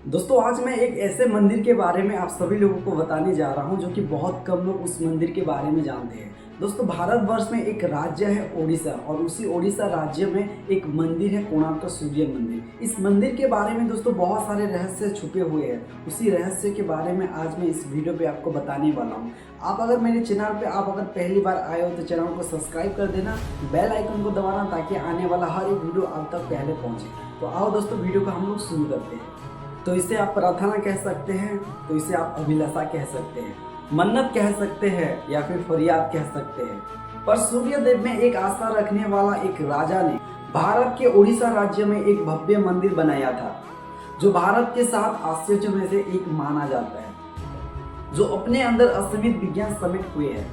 दोस्तों आज मैं एक ऐसे मंदिर के बारे में आप सभी लोगों को बताने जा रहा हूं जो कि बहुत कम लोग उस मंदिर के बारे में जानते हैं। दोस्तों भारतवर्ष में एक राज्य है ओडिशा और उसी ओडिशा राज्य में एक मंदिर है कोणार्क सूर्य मंदिर। इस मंदिर के बारे में दोस्तों बहुत सारे रहस्य छुपे हुए हैं। उसी रहस्य के बारे में आज मैं इस वीडियो पे आपको बताने वाला हूँ। आप अगर मेरे चैनल पे अगर पहली बार आए हो तो चैनल को सब्सक्राइब कर देना, बेल आइकन को दबाना ताकि आने वाला हर एक वीडियो आप तक पहले पहुँचे। तो आओ दोस्तों वीडियो को हम लोग शुरू करते हैं। तो इसे आप प्रार्थना कह सकते हैं, तो इसे आप अभिलाषा कह सकते हैं, मन्नत कह सकते हैं या फिर फरियाद कह सकते हैं। पर सूर्यदेव में एक आस्था रखने वाला एक राजा ने भारत के उड़ीसा राज्य में एक भव्य मंदिर बनाया था जो भारत के 7 आश्चर्य में से एक माना जाता है, जो अपने अंदर असीमित विज्ञान समेट हुए है।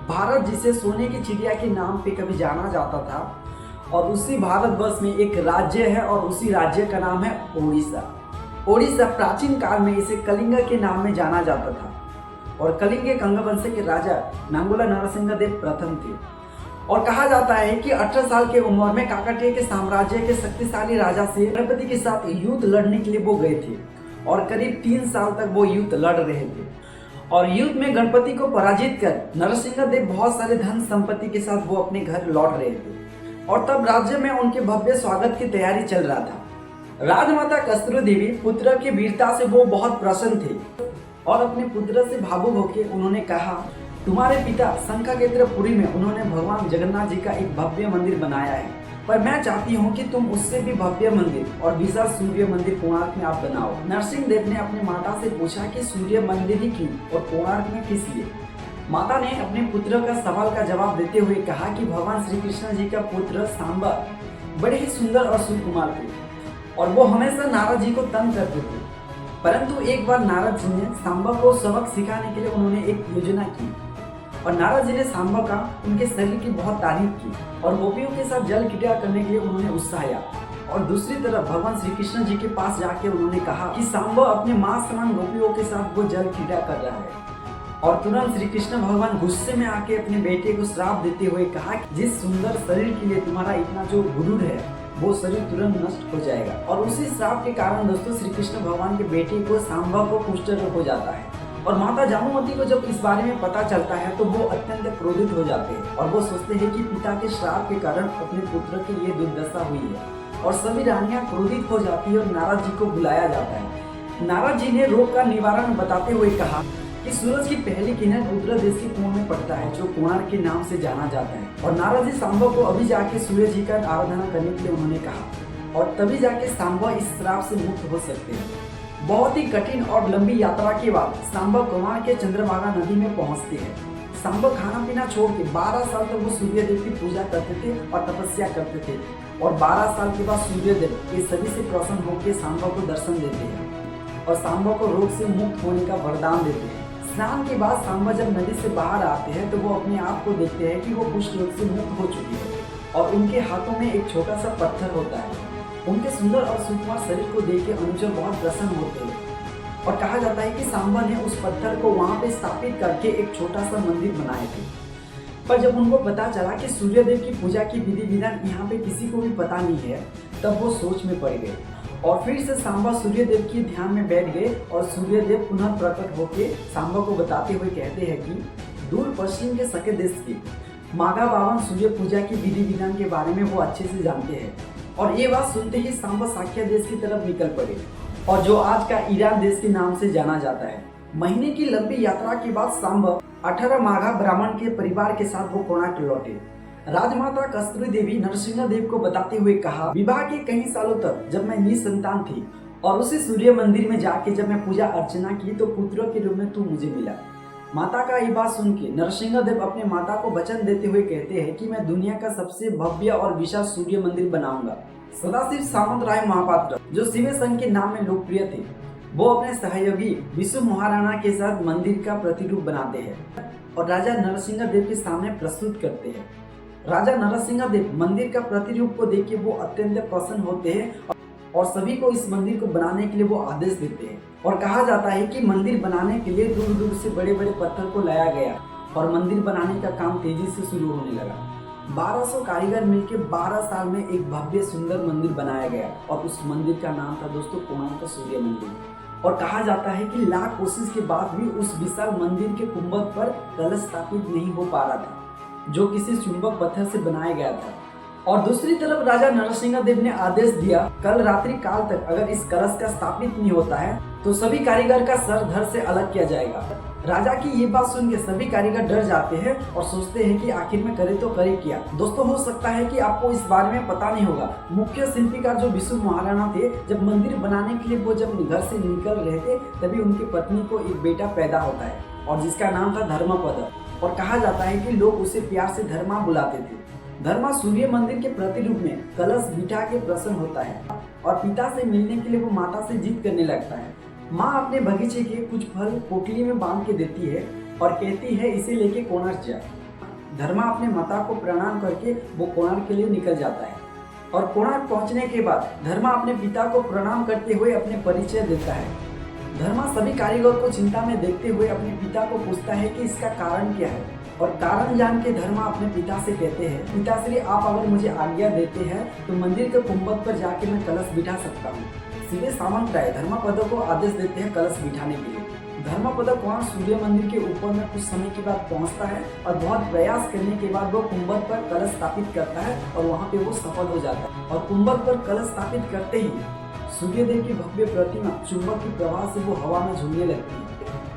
भारत जिसे सोने की चिड़िया के नाम पे कभी जाना जाता था और उसी भारतवर्ष में एक राज्य है और उसी राज्य का नाम है ओडिशा। ओडिशा प्राचीन काल में इसे कलिंग के नाम में जाना जाता था और कलिंग गंगवंश के राजा नांगुला नरसिंहदेव प्रथम थे। और कहा जाता है कि 18 साल की उम्र में काकतीय के साम्राज्य के शक्तिशाली राजा से गणपति के साथ युद्ध लड़ने के लिए वो गए थे और करीब 3 साल तक वो युद्ध लड़ रहे थे। और युद्ध में गणपति को पराजित कर नरसिंहदेव बहुत सारे धन संपत्ति के साथ वो अपने घर लौट रहे थे और तब राज्य में उनके भव्य स्वागत की तैयारी चल रहा था। राजमाता कस्तूरी देवी पुत्र की वीरता से वो बहुत प्रसन्न थे और अपने पुत्र से भावुक होकर उन्होंने कहा, तुम्हारे पिता शंखक्षेत्रपुरी में उन्होंने भगवान जगन्नाथ जी का एक भव्य मंदिर बनाया है, पर मैं चाहती हूँ कि तुम उससे भी भव्य मंदिर और विशाल सूर्य मंदिर कोणार्क में आप बनाओ। नरसिंहदेव ने अपनी माता से पूछा कि सूर्य मंदिर ही क्यों और कोणार्क में किस लिए। माता ने अपने पुत्र का सवाल का जवाब देते हुए कहा कि भगवान श्री कृष्ण जी का पुत्र सांबा बड़े ही सुंदर और सुकुमार थे और वो हमेशा नारद जी को तंग करते थे। परंतु एक बार नारद जी ने सांबा को सबक सिखाने के लिए उन्होंने एक योजना की और नारद जी ने सांबा का उनके शरीर की बहुत तारीफ की और गोपियों के साथ जल क्रीड़ा करने के लिए उन्होंने उत्साहिया। और दूसरी तरफ भगवान श्री कृष्ण जी के पास जाके उन्होंने कहा कि सांबा अपने मां समान गोपियों के साथ वो जल क्रीड़ा कर रहा है। और तुरंत श्री कृष्ण भगवान गुस्से में आके अपने बेटे को श्राप देते हुए कहा कि जिस सुंदर शरीर के लिए तुम्हारा इतना जो गुरूर है वो शरीर तुरंत नष्ट हो जाएगा। और उसी श्राप के कारण दोस्तों श्री कृष्ण भगवान के बेटे को सांबा को कुष्ठ रोग हो जाता है और माता जामुमती को जब इस बारे में पता चलता है तो वो अत्यंत क्रोधित हो जाते हैं और वो सोचते हैं कि पिता के श्राप के कारण अपने पुत्र की ये दुर्दशा हुई है। और सभी रानियां क्रोधित हो जाती है और नारद जी को बुलाया जाता है। नारद जी ने रोग का निवारण बताते हुए कहा कि सूरज की पहली किरण उत्तर देश के कुएं में पड़ता है जो कोणार्क के नाम से जाना जाता है। और नारद जी सांबा को अभी जाके सूर्य जी का आराधना करने के लिए उन्होंने कहा और तभी जाके सांबा इस श्राप से मुक्त हो सकते हैं। बहुत ही कठिन और लंबी यात्रा के बाद सांबा कोणार्क के चंद्रभागा नदी में पहुंचते हैं। सांबा खाना पीना छोड़ के 12 साल तक वो सूर्यदेव की पूजा करते थे और तपस्या करते थे और 12 साल के बाद सूर्यदेव ये सभी से प्रसन्न होकर सांबा को दर्शन देते हैं और सांबा को रोग से मुक्त होने का वरदान देते हैं। स्नान के बाद सांबा जब नदी से बाहर आते हैं तो वो अपने आप को देखते हैं कि वो कुष्ठ रोग से मुक्त हो चुकी है और उनके हाथों में एक छोटा सा पत्थर होता है। उनके सुंदर और सुकुमार शरीर को देख के अनुचर बहुत प्रसन्न होते हैं और कहा जाता है कि सांबा ने उस पत्थर को वहां पे स्थापित करके एक छोटा सा मंदिर बनाए थे। पर जब उनको पता चला कि सूर्यदेव की पूजा की विधि विधान यहाँ पे किसी को भी पता नहीं है तब वो सोच में पड़ गए और फिर से सांबा सूर्यदेव के ध्यान में बैठ गए और सूर्यदेव पुनः प्रकट होकर सांबा को बताते हुए कहते हैं कि दूर पश्चिम के सके देश की माघा बावन सूर्य पूजा की विधि विधान के बारे में वो अच्छे से जानते हैं। और ये बात सुनते ही सांबा साक्य देश की तरफ निकल पड़े और जो आज का ईरान देश के नाम से जाना जाता है। महीने की लंबी यात्रा के बाद सांबा 18 माघा ब्राह्मण के परिवार के साथ वो कोणार्क लौटे। राजमाता कस्तूरी देवी नरसिंहदेव को बताते हुए कहा, विवाह के कई सालों तक जब मैं निसंतान थी और उसी सूर्य मंदिर में जाके जब मैं पूजा अर्चना की तो पुत्र के रूप में तू मुझे मिला। माता का ये बात सुन के नरसिंहदेव अपने माता को वचन देते हुए कहते हैं कि मैं दुनिया का सबसे भव्य और विशाल सूर्य मंदिर बनाऊंगा। सदाशिव सामंतराय महापात्र जो शिव संघ के नाम में लोकप्रिय थे, वो अपने सहयोगी विष्णु महाराणा के साथ मंदिर का प्रतिरूप बनाते हैं और राजा नरसिंहदेव के सामने प्रस्तुत करते हैं। राजा नरसिंहदेव मंदिर का प्रतिरूप को देख के वो अत्यंत प्रसन्न होते हैं और सभी को इस मंदिर को बनाने के लिए वो आदेश देते हैं। और कहा जाता है कि मंदिर बनाने के लिए दूर दूर से बड़े बड़े पत्थर को लाया गया और मंदिर बनाने का काम तेजी से शुरू होने लगा। 1200 कारीगर मिलकर 12 साल में एक भव्य सुंदर मंदिर बनाया गया और उस मंदिर का नाम था दोस्तों कोणार्क सूर्य मंदिर। और कहा जाता है कि लाख कोशिश के बाद भी उस विशाल मंदिर के गुंबद पर कलश स्थापित नहीं हो पा रहा था, जो किसी चुंबक पत्थर से बनाया गया था। और दूसरी तरफ राजा नरसिंह देव ने आदेश दिया, कल रात्रि काल तक अगर इस कलश का स्थापित नहीं होता है तो सभी कारीगर का सर धड़ से अलग किया जाएगा। राजा की ये बात सुन के सभी कारीगर डर जाते हैं और सोचते हैं कि आखिर में करे तो करे क्या। दोस्तों, हो सकता है कि आपको इस बारे में पता नहीं होगा, मुख्य शिल्पीकार जो विष्णु महाराणा थे, जब मंदिर बनाने के लिए वो जब घर से निकल रहे थे तभी उनकी पत्नी को एक बेटा पैदा होता है और जिसका नाम था धर्मपद। और कहा जाता है कि लोग उसे प्यार से धर्मा बुलाते थे। धर्मा सूर्य मंदिर के प्रतिरूप में कलश बिठा के प्रसन्न होता है और पिता से मिलने के लिए वो माता से जिद करने लगता है। माँ अपने बगीचे के कुछ फल पोटली में बांध के देती है और कहती है इसे लेके कोणार्क जा। धर्मा अपने माता को प्रणाम करके वो कोणार्क के लिए निकल जाता है और कोणार्क पहुंचने के बाद धर्मा अपने पिता को प्रणाम करते हुए अपने परिचय देता है। धर्मा सभी कारीगर को चिंता में देखते हुए अपने पिता को पूछता है कि इसका कारण क्या है और कारण जान के धर्मा अपने पिता से कहते हैं, पिताश्री आप अगर मुझे आज्ञा देते हैं तो मंदिर के गुंबद पर जाके मैं कलश बिठा सकता हूँ। सीधे सामंत राय धर्मपद को आदेश देते हैं कलश बिठाने के लिए। धर्मपद कोणार्क सूर्य मंदिर के ऊपर में कुछ समय के बाद पहुंचता है और बहुत प्रयास करने के बाद वो गुंबद पर कलश स्थापित करता है और वहाँ पे वो सफल हो जाता है। और गुंबद पर कलश स्थापित करते ही सूर्यदेव की भव्य प्रतिमा चुंबक की प्रवाह से वो हवा में झूलने लगती है।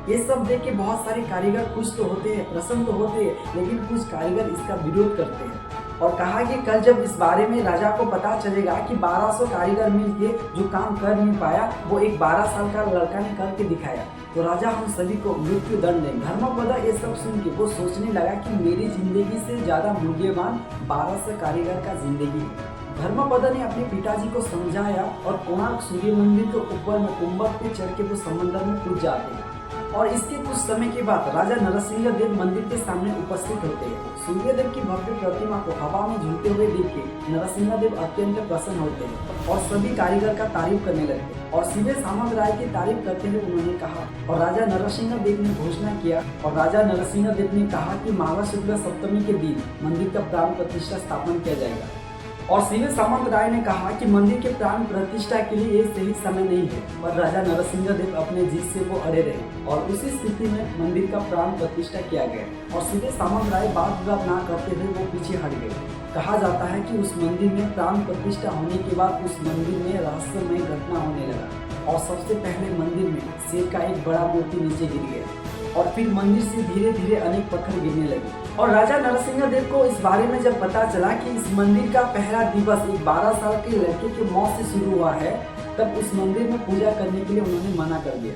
ये सब देख के बहुत सारे कारीगर खुश तो होते हैं, प्रसन्न तो होते हैं, लेकिन कुछ कारीगर इसका विरोध करते हैं और कहा कि कल जब इस बारे में राजा को पता चलेगा कि 1200 कारीगर मिलके जो काम कर नहीं पाया वो एक 12 साल का लड़का ने करके दिखाया तो राजा हम सभी को मृत्यु दंड देंगे। धर्मपद ये सब सुन के वो सोचने लगा कि मेरी जिंदगी से ज्यादा मूल्यवान 1200 कारीगर का जिंदगी है। धर्मपद ने अपने पिताजी को समझाया और कोणार्क सूर्य मंदिर के ऊपर में गुंबद पे चढ़ के वो समंदर में कूद जाते हैं। और इसके कुछ समय के बाद राजा नरसिंह देव मंदिर के सामने उपस्थित होते हैं। सूर्यदेव की भव्य प्रतिमा को हवा में झूलते हुए देख के नरसिंह देव अत्यंत प्रसन्न होते हैं और सभी कारीगर का तारीफ करने लगते हैं और सीधे सामंत राय की तारीफ करते हुए उन्होंने कहा और राजा नरसिंह देव ने घोषणा किया और राजा नरसिंह देव ने कहा कि माघ शुक्ल सप्तमी के दिन मंदिर का प्राण प्रतिष्ठा स्थापन किया जाएगा। और सीधे सामंत राय ने कहा कि मंदिर के प्राण प्रतिष्ठा के लिए ये सही समय नहीं है, पर राजा नरसिंह देव अपने जिद से वो अड़े रहे और उसी स्थिति में मंदिर का प्राण प्रतिष्ठा किया गया और सीधे सामंत राय बात विवाद ना करते हुए वो पीछे हट गए। कहा जाता है कि उस मंदिर में प्राण प्रतिष्ठा होने के बाद उस मंदिर में रहस्यमय घटना होने लगा और सबसे पहले मंदिर में शेर का एक बड़ा मूर्ति नीचे गिर गया और फिर मंदिर से धीरे धीरे अनेक पत्थर गिरने लगे। और राजा नरसिंह देव को इस बारे में जब पता चला कि इस मंदिर का पहला दिवस एक 12 साल के लड़के की मौत से शुरू हुआ है, तब उस मंदिर में पूजा करने के लिए उन्होंने मना कर दिया।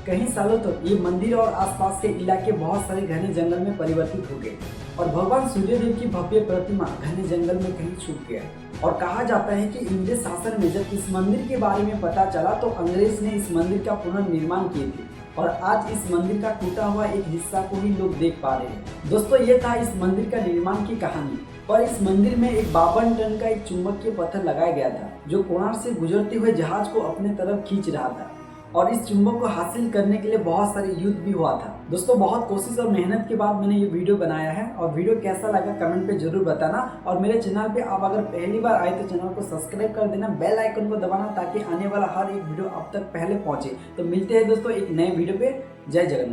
कई सालों तक ये मंदिर और आसपास के इलाके बहुत सारे घने जंगल में परिवर्तित हो गए और भगवान सूर्यदेव की भव्य प्रतिमा घने जंगल में कहीं छुप गया। और कहा जाता है कि इंग्रेज शासन में जब इस मंदिर के बारे में पता चला तो अंग्रेज ने इस मंदिर का पुनर्निर्माण किए थे और आज इस मंदिर का टूटा हुआ एक हिस्सा को ही लोग देख पा रहे हैं। दोस्तों, ये था इस मंदिर का निर्माण की कहानी। और इस मंदिर में एक 52 टन का एक चुंबकीय पत्थर लगाया गया था जो कोणार्क से गुजरते हुए जहाज को अपने तरफ खींच रहा था और इस चुंबक को हासिल करने के लिए बहुत सारे युद्ध भी हुआ था। दोस्तों, बहुत कोशिश और मेहनत के बाद मैंने ये वीडियो बनाया है और वीडियो कैसा लगा कमेंट पे जरूर बताना। और मेरे चैनल पे आप अगर पहली बार आए तो चैनल को सब्सक्राइब कर देना, बेल आइकन को दबाना ताकि आने वाला हर एक वीडियो आप तक पहले पहुंचे। तो मिलते हैं दोस्तों एक नए वीडियो पे। जय जगन्नाथ।